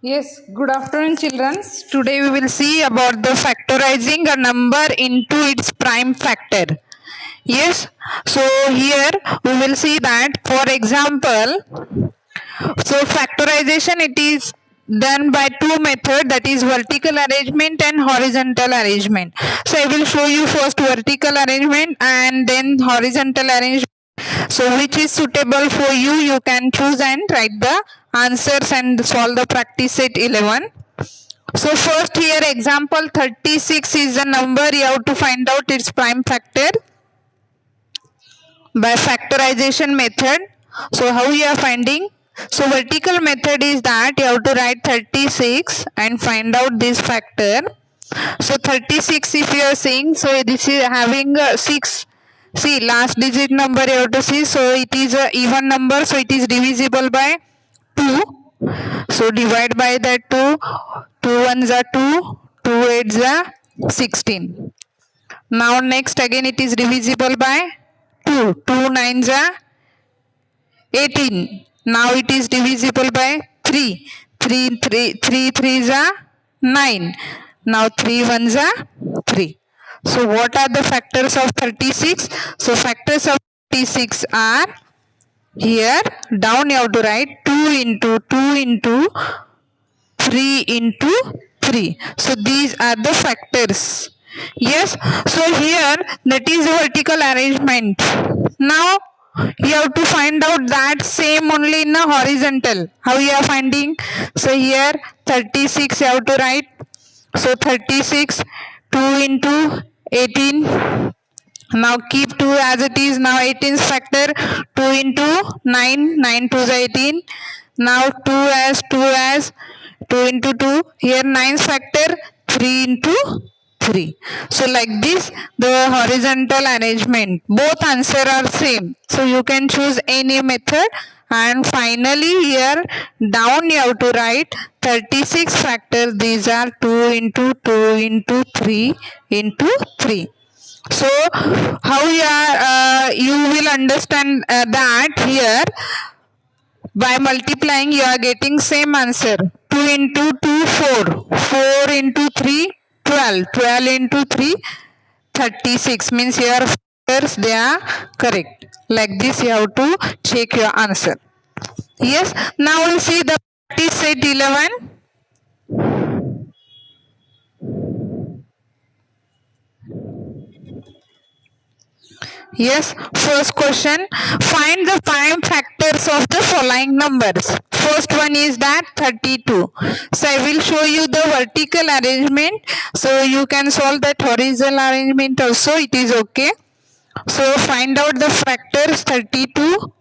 Yes, good afternoon, children. Today we will see about the factorizing a number into its prime factor. Yes, so here we will see that, for example, so factorization it is done by two methods, that is vertical arrangement and horizontal arrangement. So I will show you first vertical arrangement and then horizontal arrangement. So which is suitable for you, you can choose and write the answers and solve the practice set 11. So first here example 36 is the number, you have to find out its prime factor by factorization method. So how you are finding? So vertical method is that you have to write 36 and find out this factor. So 36 if you are seeing, so this is having 6. See, last digit number you have to see, so it is a even number, so it is divisible by 2. So divide by that 2. 2 ones are 2, 2 eights are 16. Now next again it is divisible by 2. 2 nines are 18. Now it is divisible by 3. 3 threes are 9. Now 3 ones are 3. So what are the factors of 36? So factors of 36 are, here down you have to write 2 into 2 into 3 into 3. So these are the factors. Yes, so here that is vertical arrangement. Now you have to find out that same only in the horizontal. How you are finding? So here 36 you have to write. So 36, 2 into 18. Now keep 2 as it is. Now 18's factor 2 into 9. 9 2 is 18. Now 2 as 2 into 2. Here 9's factor 3 into 3. So like this the horizontal arrangement. Both answer are same. So you can choose any method. And finally here down you have to write 36 factors. These are 2 into 2 into 3 into 3. So how you will understand that here by multiplying you are getting same answer. 2 into 2 4, 4 into 3 12, 12 into 3 36, means your factors they are correct. Like this you have to check your answer. Yes, now we'll see the practice set 11. Yes, first question. Find the prime factors of the following numbers. First one is that 32. So I will show you the vertical arrangement. So you can solve that horizontal arrangement also. It is okay. So find out the factors 32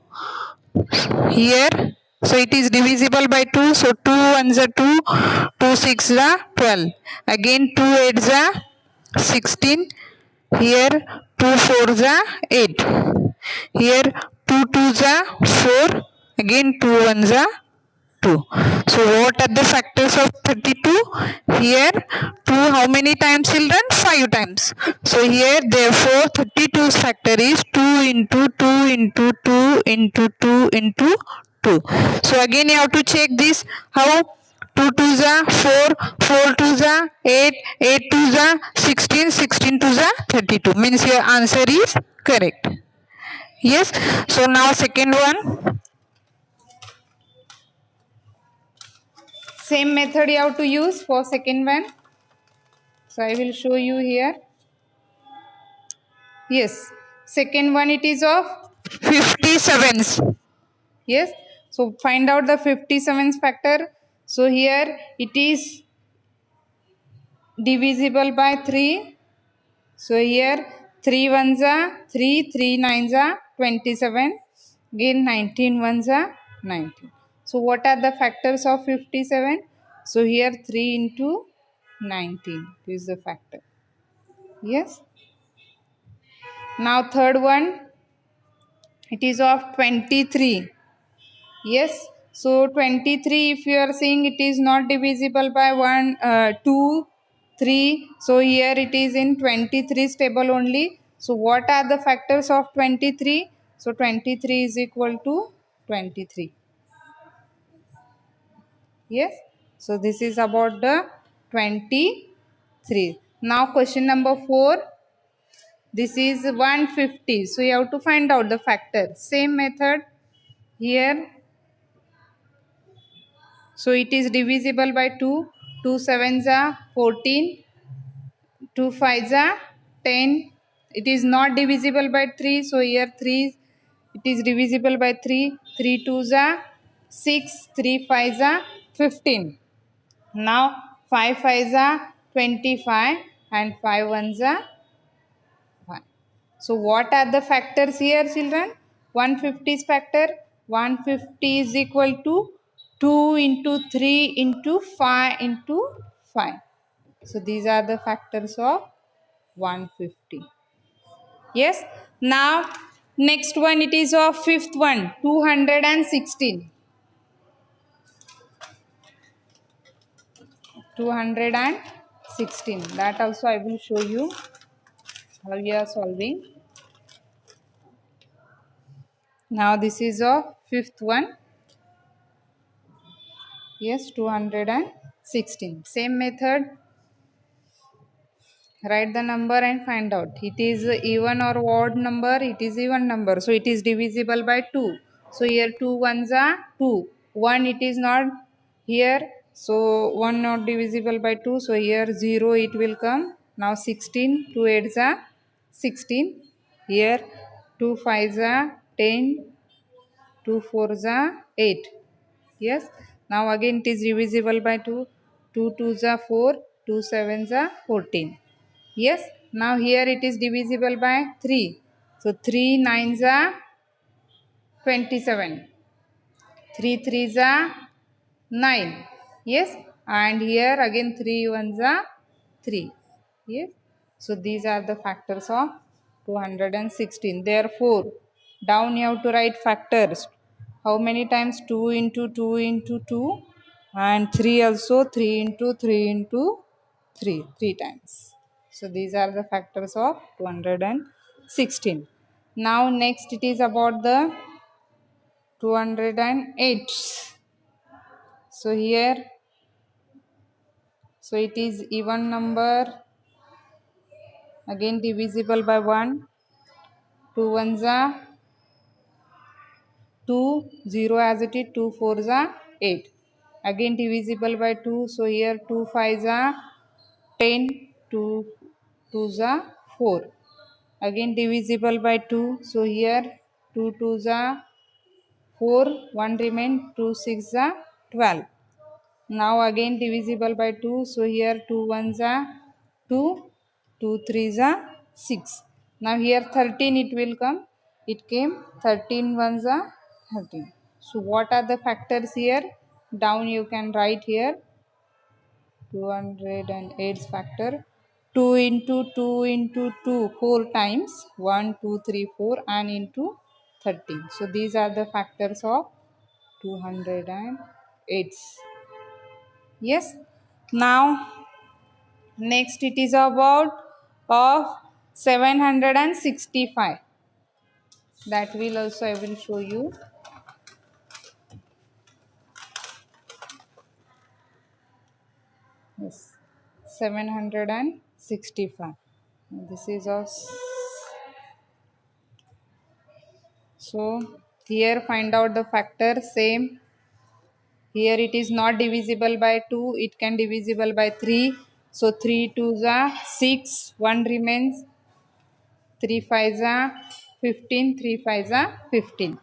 here. So it is divisible by 2. So 2 ones are 2. 2 6 are 12. Again 2 8s are 16. Here 2 4s are 8. Here 2 2s are 4. Again 2 1s are 2. So what are the factors of 32? Here 2 how many times, children? 5 times. So here therefore 32's factor is 2 into 2 into 2 into 2 into 2. So again you have to check this. How? 2 2s are 4, 4 2s are 8, 8 2s are 16, 16 2s are 32. Means your answer is correct. Yes. So now second one. Same method you have to use for second one. So I will show you here. Yes. Second one it is of 57s. Yes. So find out the 57's factor. So here it is divisible by 3. So here 3 ones are 3, 3 nines are 27. Again 19 ones are 19. So what are the factors of 57? So here 3 into 19 is the factor. Yes. Now third one, it is of 23. Yes. So 23, if you are saying it is not divisible by 1, 2, 3. So here it is in 23's table only. So what are the factors of 23? So 23 is equal to 23. Yes. So this is about the 23. Now question number 4. This is 150. So you have to find out the factor. Same method here. So it is divisible by 2. 2 sevens are 14. 2 fives are 10. It is not divisible by 3. So here 3 it is divisible by 3. 3 twos are 6. 3 fives are 15. Now 5 fives are 25 and 5 ones are 1. So what are the factors here, children? 150's factor. 150 is equal to 2 into 3 into 5 into 5. So these are the factors of 150. Yes. Now next one, it is of fifth one, 216. 216. That also I will show you how we are solving. Now this is of fifth one. Yes, 216. Same method. Write the number and find out. It is even or odd number. It is even number. So it is divisible by 2. So here 2 ones are 2. 1 it is not here. So 1 not divisible by 2. So here 0 it will come. Now 16. 2 8s are 16. Here 2 5s are 10. 2 4s are 8. Yes. Now again it is divisible by 2. 2 2s are 4. 2 7s are 14. Yes. Now here it is divisible by 3. So 3 9s are 27. 3 3s are 9. Yes. And here again 3 1s are 3. Yes. So these are the factors of 216. Therefore, down you have to write factors. How many times? 2 into 2 into 2 and 3 also, 3 into 3 into 3. 3 times. So these are the factors of 216. Now next it is about the 208. So here, so it is even number, again divisible by 1. 2 ones are 2, 0 as it is, 2 4s are 8. Again divisible by 2. So here 2 5s are 10, 2 2s are 4. Again divisible by 2. So here 2 2s are 4, 1 remain, 2 6 are 12. Now again divisible by 2. So here 2 1s are 2, 2 3s are 6. Now here 13 it will come. It came 13 ones are 13. So what are the factors here? Down you can write here 208 factor. 2 into 2 into 2 4 times, 1 2 3 4 and into 13. So these are the factors of 208. Yes. Now next it is about of 765. That will also I will show you. Yes, 765. This is of, so here find out the factor. Same. Here it is not divisible by 2. It can divisible by 3. So 3 2s are 6. 1 remains. 3 5s are 15. 3 5s are 15.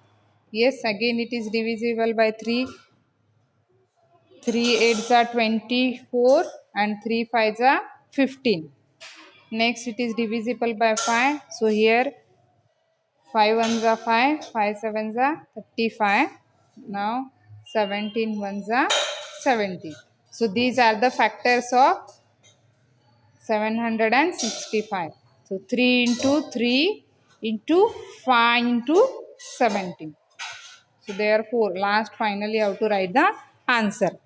Yes, again it is divisible by 3. 3 8s are 24 and 3 5s are 15. Next it is divisible by 5. So here 5 ones are 5, 5 sevens are 35. Now 17 ones are 70. So these are the factors of 765. So 3 into 3 into 5 into 17. So therefore last finally you have to write the answer.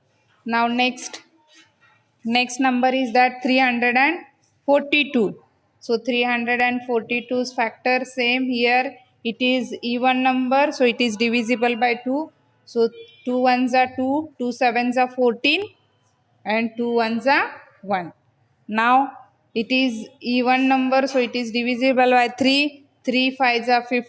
Now next number is that 342. So 342's factor same here. It is even number, so it is divisible by 2. So 2 ones are 2, 2 sevens are 14. and 2 ones are 1. Now it is even number, so it is divisible by 3. 3 5s are 15.